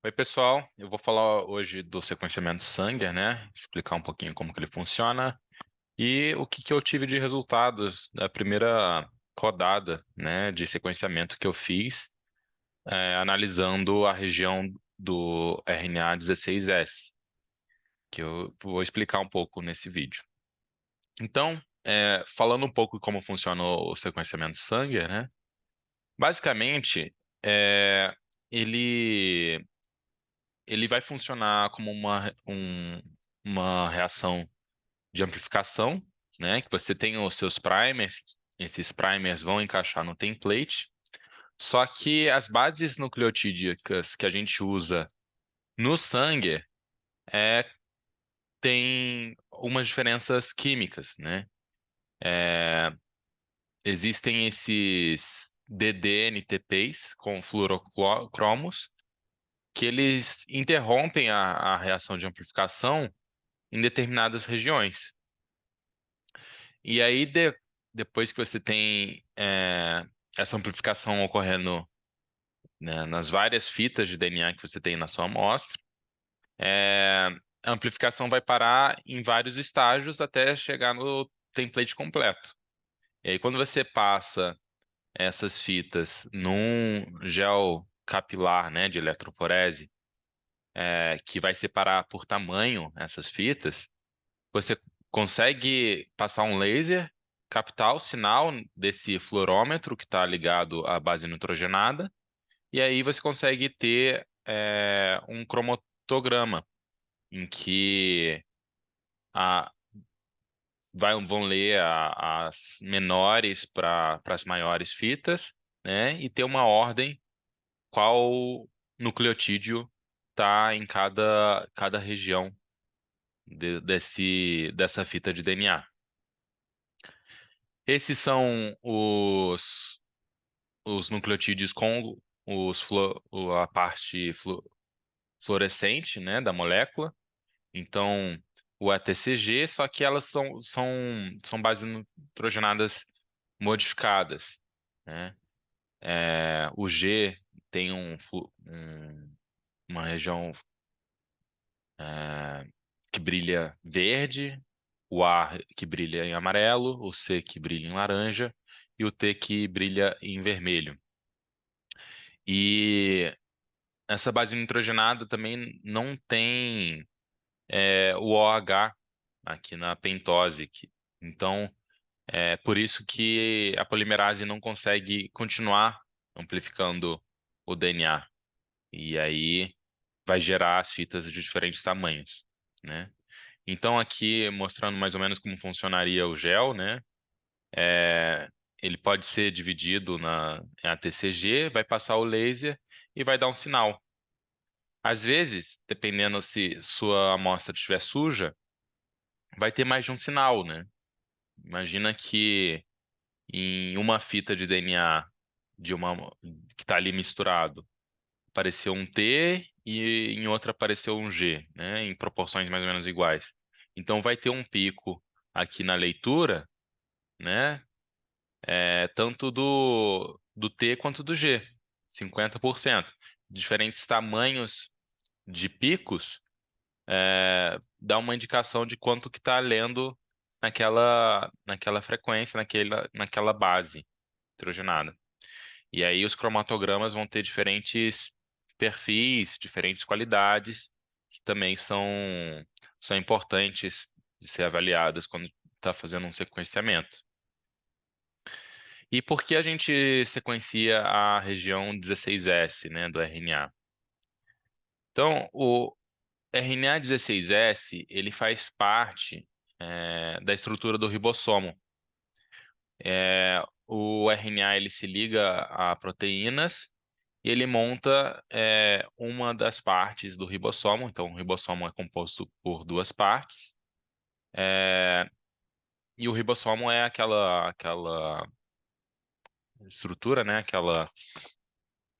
Oi, pessoal. Eu vou falar hoje do sequenciamento Sanger, né? Explicar um pouquinho como que ele funciona e o que que eu tive de resultados da primeira rodada, né, de sequenciamento que eu fiz, analisando a região do RNA 16S, que eu vou explicar um pouco nesse vídeo. Então, falando um pouco como funciona o sequenciamento Sanger, né? Basicamente, ele ele vai funcionar como uma reação de amplificação, né? Que você tem os seus primers, esses primers vão encaixar no template, só que as bases nucleotídicas que a gente usa no sangue é, tem umas diferenças químicas, né? É, existem esses DDNTPs com fluorocromos que eles interrompem a reação de amplificação em determinadas regiões. E aí, depois que você tem essa amplificação ocorrendo, né, nas várias fitas de DNA que você tem na sua amostra, a amplificação vai parar em vários estágios até chegar no template completo. E aí, quando você passa essas fitas num gel capilar, né, de eletroforese, que vai separar por tamanho essas fitas, você consegue passar um laser, captar o sinal desse fluorômetro que está ligado à base nitrogenada, e aí você consegue ter um cromatograma em que a, vão ler as menores para as maiores fitas, né? E ter uma ordem qual nucleotídeo está em cada região dessa fita de DNA. Esses são os nucleotídeos com a parte fluorescente, né, da molécula. Então, o ATCG, só que elas são bases nitrogenadas modificadas, né? O G tem uma região é, que brilha verde, o A que brilha em amarelo, o C que brilha em laranja e o T que brilha em vermelho. E essa base nitrogenada também não tem o OH aqui na pentose. Então, é por isso que a polimerase não consegue continuar amplificando o DNA. E aí vai gerar as fitas de diferentes tamanhos, né? Então, aqui mostrando mais ou menos como funcionaria o gel, né? É, ele pode ser dividido em ATCG, vai passar o laser e vai dar um sinal. Às vezes, dependendo se sua amostra estiver suja, vai ter mais de um sinal, né? Imagina que em uma fita de DNA que está ali misturado, apareceu um T e em outra apareceu um G, né? Em proporções mais ou menos iguais. Então vai ter um pico aqui na leitura, né? Tanto do T quanto do G, 50%. Diferentes tamanhos de picos dá uma indicação de quanto que está lendo naquela frequência, naquela base nitrogenada. E aí os cromatogramas vão ter diferentes perfis, diferentes qualidades, que também são importantes de ser avaliadas quando está fazendo um sequenciamento. E por que a gente sequencia a região 16S, né, do RNA? Então, o RNA 16S, ele faz parte da estrutura do ribossomo. O RNA ele se liga a proteínas e ele monta uma das partes do ribossomo. Então, o ribossomo é composto por duas partes. E o ribossomo é aquela estrutura, né? Aquela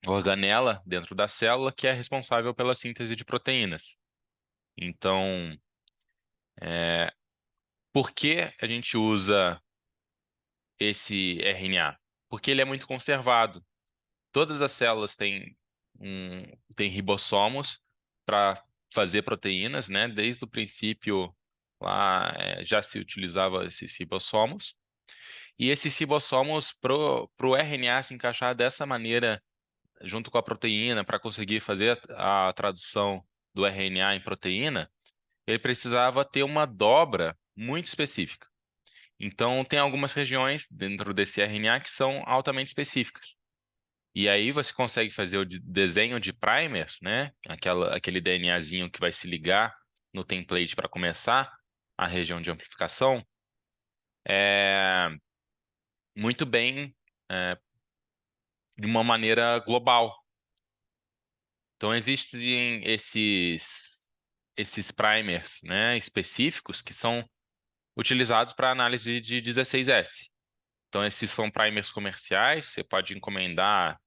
organela dentro da célula que é responsável pela síntese de proteínas. Então, por que a gente usa esse RNA? Porque ele é muito conservado. Todas as células têm tem ribossomos para fazer proteínas, né? Desde o princípio lá já se utilizava esses ribossomos. E esses ribossomos, pro RNA se encaixar dessa maneira junto com a proteína, para conseguir fazer a tradução do RNA em proteína, ele precisava ter uma dobra muito específica. Então, tem algumas regiões dentro desse RNA que são altamente específicas. E aí você consegue fazer o desenho de primers, né? Aquele DNAzinho que vai se ligar no template para começar a região de amplificação, é, muito bem, é, de uma maneira global. Então existem esses primers, né, específicos que são utilizados para análise de 16S. Então esses são primers comerciais, você pode encomendar,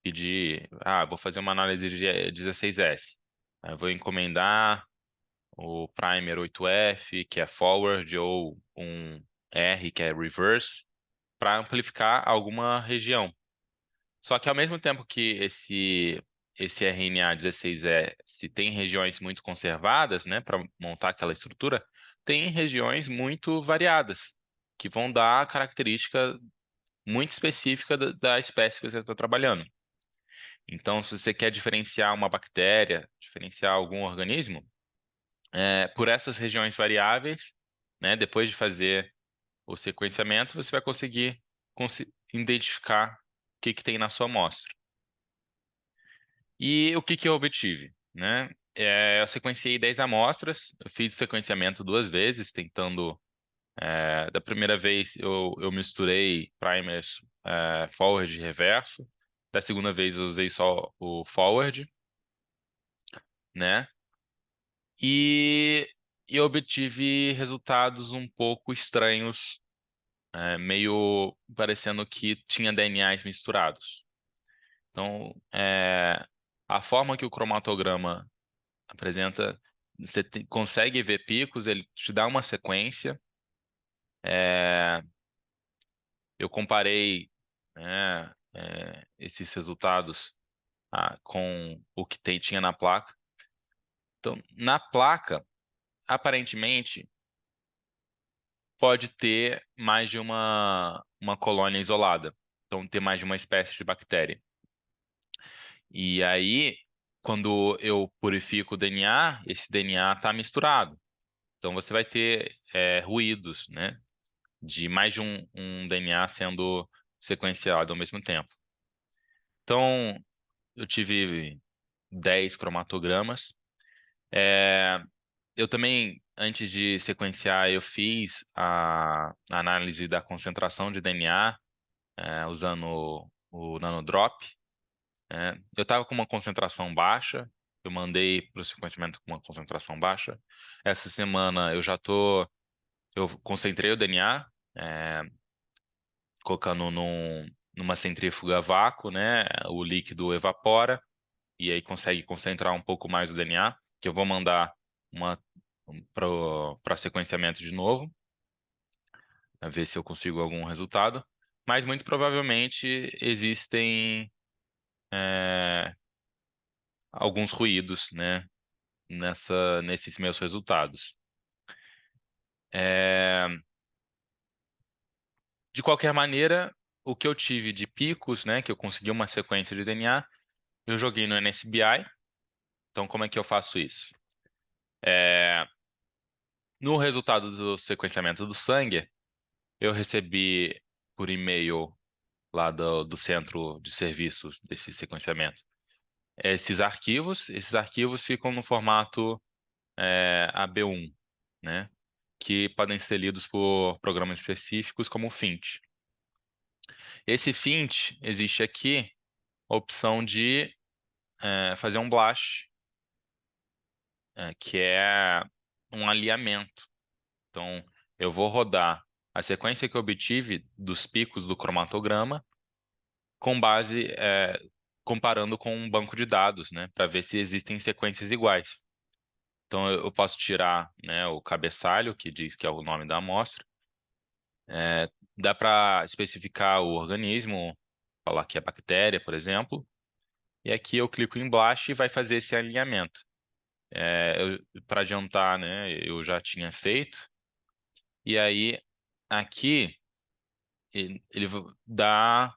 pedir, vou fazer uma análise de 16S. Aí eu vou encomendar o primer 8F, que é forward, ou um R, que é reverse, para amplificar alguma região. Só que ao mesmo tempo que esse RNA 16S tem regiões muito conservadas, né, para montar aquela estrutura, tem regiões muito variadas, que vão dar a característica muito específica da espécie que você está trabalhando. Então, se você quer diferenciar uma bactéria, diferenciar algum organismo, por essas regiões variáveis, né, depois de fazer o sequenciamento, você vai conseguir identificar o que que tem na sua amostra. E o que que eu obtive, né? Eu sequenciei 10 amostras, eu fiz o sequenciamento 2 vezes, tentando. Da primeira vez eu misturei primers forward e reverso, da segunda vez eu usei só o forward, né? E eu obtive resultados um pouco estranhos, meio parecendo que tinha DNAs misturados. Então, a forma que o cromatograma apresenta, você consegue ver picos, ele te dá uma sequência. É, eu comparei, né, esses resultados com o que tinha na placa. Então, na placa, aparentemente, pode ter mais de uma colônia isolada. Então, ter mais de uma espécie de bactéria. E aí, quando eu purifico o DNA, esse DNA está misturado. Então, você vai ter ruídos, né? De mais de um DNA sendo sequenciado ao mesmo tempo. Então, eu tive 10 cromatogramas. É, eu também, antes de sequenciar, eu fiz a análise da concentração de DNA, usando o nanodrop. Eu estava com uma concentração baixa, eu mandei para o sequenciamento com uma concentração baixa. Essa semana eu concentrei o DNA, é, colocando numa centrífuga a vácuo, né? O líquido evapora e aí consegue concentrar um pouco mais o DNA, que eu vou mandar uma para sequenciamento de novo, a ver se eu consigo algum resultado. Mas muito provavelmente existem é, alguns ruídos, né, nesses meus resultados. É, de qualquer maneira, o que eu tive de picos, né, que eu consegui uma sequência de DNA, eu joguei no NSBI. Então, como é que eu faço isso? É, no resultado do sequenciamento do sangue, eu recebi por e-mail lá do centro de serviços desse sequenciamento esses arquivos ficam no formato AB1, né? Que podem ser lidos por programas específicos como o FINT. Esse FINT existe aqui a opção de fazer um BLAST, que é um alinhamento. Então, eu vou rodar a sequência que eu obtive dos picos do cromatograma com base, comparando com um banco de dados, né, para ver se existem sequências iguais. Então, eu posso tirar, né, o cabeçalho, que diz que é o nome da amostra. Dá para especificar o organismo, falar que é bactéria, por exemplo. E aqui eu clico em Blast e vai fazer esse alinhamento. Para adiantar, né, eu já tinha feito. E aí, aqui, ele dá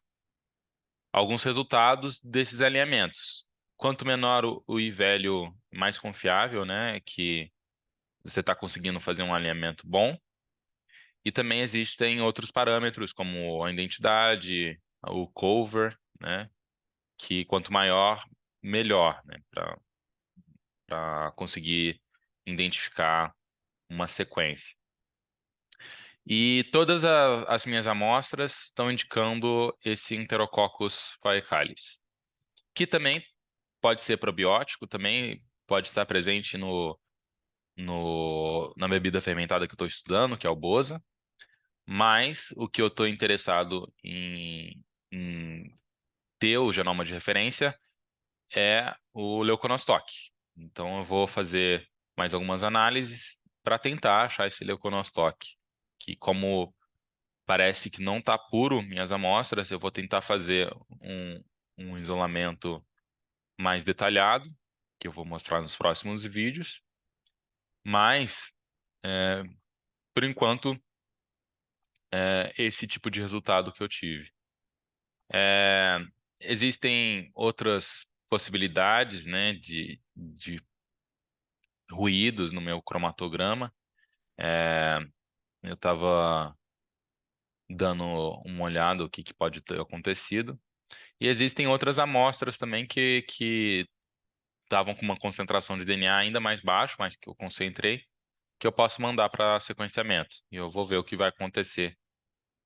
alguns resultados desses alinhamentos. Quanto menor o I-value, mais confiável, né, que você está conseguindo fazer um alinhamento bom. E também existem outros parâmetros, como a identidade, o cover, né, que quanto maior, melhor, né, para conseguir identificar uma sequência. E todas as minhas amostras estão indicando esse Enterococcus faecalis, que também pode ser probiótico, também pode estar presente na bebida fermentada que eu estou estudando, que é o Boza, mas o que eu estou interessado em ter o genoma de referência é o leuconostoc. Então eu vou fazer mais algumas análises para tentar achar esse leuconostoc, que como parece que não está puro minhas amostras, eu vou tentar fazer um isolamento mais detalhado, que eu vou mostrar nos próximos vídeos, mas é, por enquanto esse tipo de resultado que eu tive. É, existem outras possibilidades, né, de ruídos no meu cromatograma. É, eu estava dando uma olhada o que pode ter acontecido. E existem outras amostras também que estavam com uma concentração de DNA ainda mais baixo, mas que eu concentrei, que eu posso mandar para sequenciamento. E eu vou ver o que vai acontecer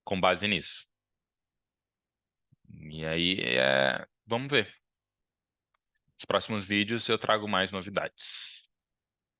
com base nisso. E aí, vamos ver. Nos próximos vídeos eu trago mais novidades.